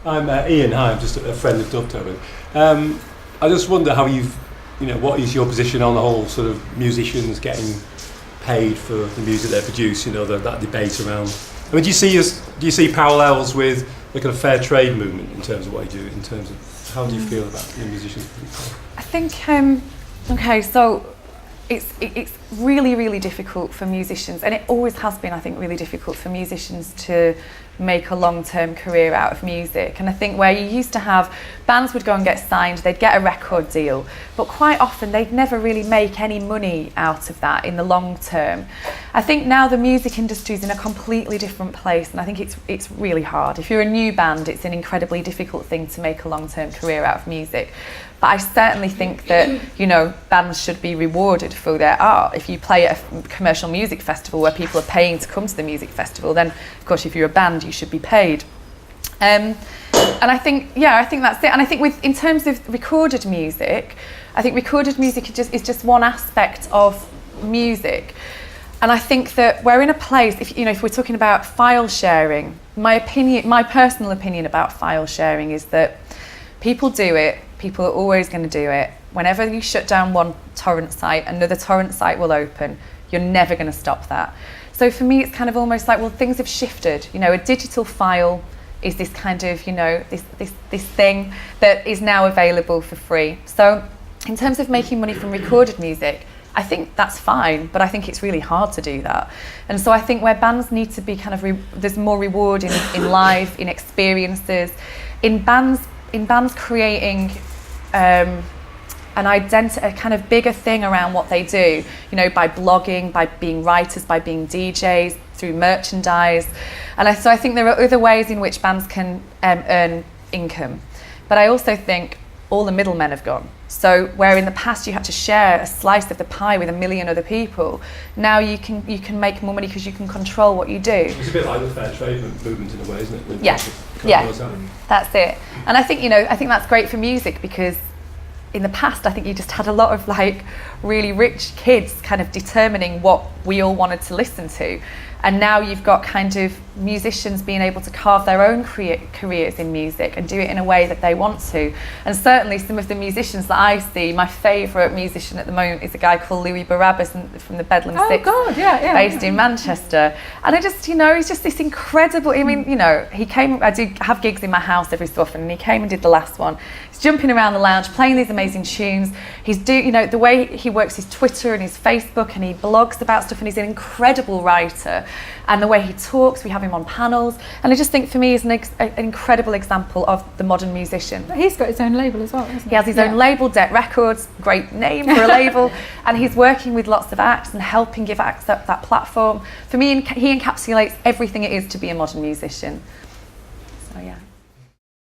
I'm Ian. Hi, I'm just a friend of Dovetail. I just wonder how what is your position on the whole sort of musicians getting paid for the music they produce? That debate around. I mean, do you see parallels with the kind of fair trade movement in terms of what you do? In terms of how do you feel about musicians? I think okay, so it's really, really difficult for musicians, and it always has been, I think, really difficult for musicians to make a long-term career out of music. And I think where you used to have bands would go and get signed, they'd get a record deal, but quite often they'd never really make any money out of that in the long term. I think now the music industry is in a completely different place, and I think it's really hard. If you're a new band, it's an incredibly difficult thing to make a long-term career out of music. But I certainly think that, bands should be rewarded for their art. If you play at a commercial music festival where people are paying to come to the music festival, then of course if you're a band you should be paid. And I think that's it. And I think in terms of recorded music, I think recorded music is just one aspect of music. And I think that we're in a place, if we're talking about file sharing, my personal opinion about file sharing is that people do it. People are always going to do it. Whenever you shut down one torrent site, another torrent site will open. You're never going to stop that. So for me, it's kind of almost like, well, things have shifted. A digital file is this kind of, this thing that is now available for free. So in terms of making money from recorded music, I think that's fine, but I think it's really hard to do that. And so I think where bands need to be kind of, there's more reward in live, in experiences, in bands creating a kind of bigger thing around what they do, by blogging, by being writers, by being DJs, through merchandise. And so I think there are other ways in which bands can earn income. But I also think all the middlemen have gone. So where in the past you had to share a slice of the pie with a million other people, now you can make more money because you can control what you do. It's a bit like the fair trade movement in a way, isn't it? Yeah, that's it. And I think that's great for music, because in the past I think you just had a lot of really rich kids kind of determining what we all wanted to listen to. And now you've got kind of musicians being able to carve their own careers in music and do it in a way that they want to. And certainly some of the musicians that I see, my favourite musician at the moment is a guy called Louis Barabbas from the Bedlam Six, based in Manchester. And I just, he's just this incredible, he came, I do have gigs in my house every so often, and he came and did the last one. He's jumping around the lounge, playing these amazing tunes. He's the way he works his Twitter and his Facebook, and he blogs about stuff, and he's an incredible writer. And the way he talks, we have him on panels, and I just think for me he's an incredible example of the modern musician. But he's got his own label as well, hasn't he? He has his own label, Debt Records, great name for a label, and he's working with lots of acts and helping give acts that platform. For me, he encapsulates everything it is to be a modern musician. So yeah.